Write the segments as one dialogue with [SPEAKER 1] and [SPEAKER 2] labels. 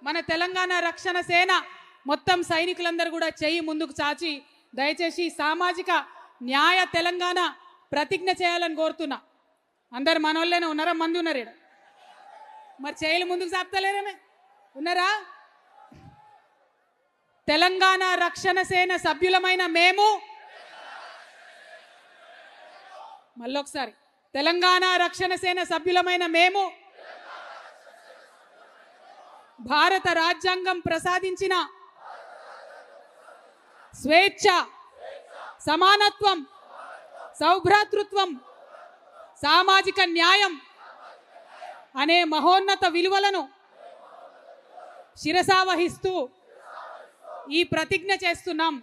[SPEAKER 1] మన తెలంగాణ రక్షణ సేన మొత్తం సైనికులందరూ కూడా చెయ్యి ముందుకు చాచి దయచేసి సామాజిక న్యాయ తెలంగాణ ప్రతిజ్ఞ చేయాలని కోరుతున్నా. అందరు మనోళ్ళనే ఉన్నారా? మంది ఉన్నారు ఈడ. మరి చేయిలు ముందుకు చాపుతలేరేమే ఉన్నారా? తెలంగాణ రక్షణ సేన సభ్యులమైన మేము మళ్ళొకసారి తెలంగాణ రక్షణ సేన సభ్యులమైన మేము భారత రాజ్యాంగం ప్రసాదించిన స్వేచ్ఛ, సమానత్వం, సౌభ్రాతృత్వం, సామాజిక న్యాయం అనే మహోన్నత విలువలను శిరసావహిస్తూ ఈ ప్రతిజ్ఞ చేస్తున్నాం.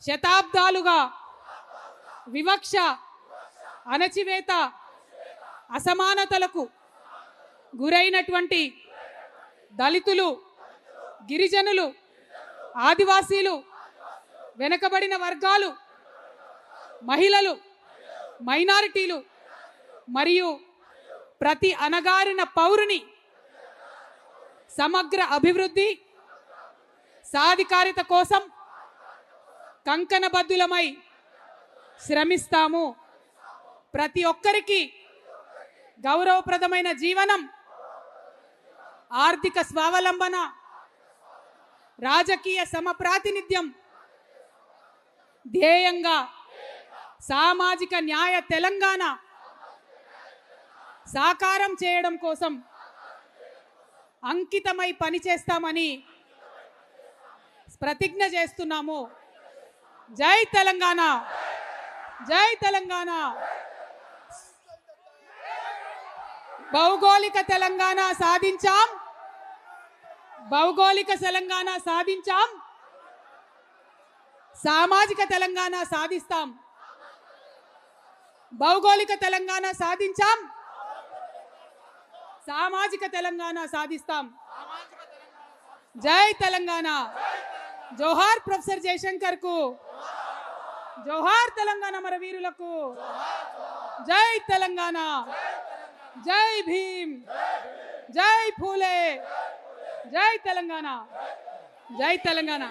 [SPEAKER 1] శతాబ్దాలుగా వివక్ష, అణచివేత, అసమానతలకు గురైనటువంటి దళితులు, గిరిజనులు, ఆదివాసీలు, వెనుకబడిన వర్గాలు, మహిళలు, మైనారిటీలు మరియు ప్రతి అణగారిన పౌరుని సమగ్ర అభివృద్ధి, సాధికారిత కోసం కంకణబద్ధులమై శ్రమిస్తాము. ప్రతి ఒక్కరికి గౌరవప్రదమైన జీవనం, ఆర్థిక స్వావలంబన, రాజకీయ సమప్రాతినిధ్యం ధ్యేయంగా సామాజిక న్యాయ తెలంగాణ సాకారం చేయడం కోసం అంకితమై పనిచేస్తామని ప్రతిజ్ఞ చేస్తున్నాము. జై తెలంగాణ, జై తెలంగాణ. భౌగోళిక తెలంగాణ సాధించాం, భౌగోళిక తెలంగాణ సాధించాం, సామాజిక తెలంగాణ సాధిస్తాం. భౌగోళిక తెలంగాణ సాధించాం, సామాజిక తెలంగాణ సాధిస్తాం. జై తెలంగాణ. జోహార్ ప్రొఫెసర్ జయశంకర్ కు, జోహార్ తెలంగాణ మన వీరులకు. జై తెలంగాణ, జై భీమ్, జై ఫూలే, జై తెలంగాణ, జై తెలంగాణ.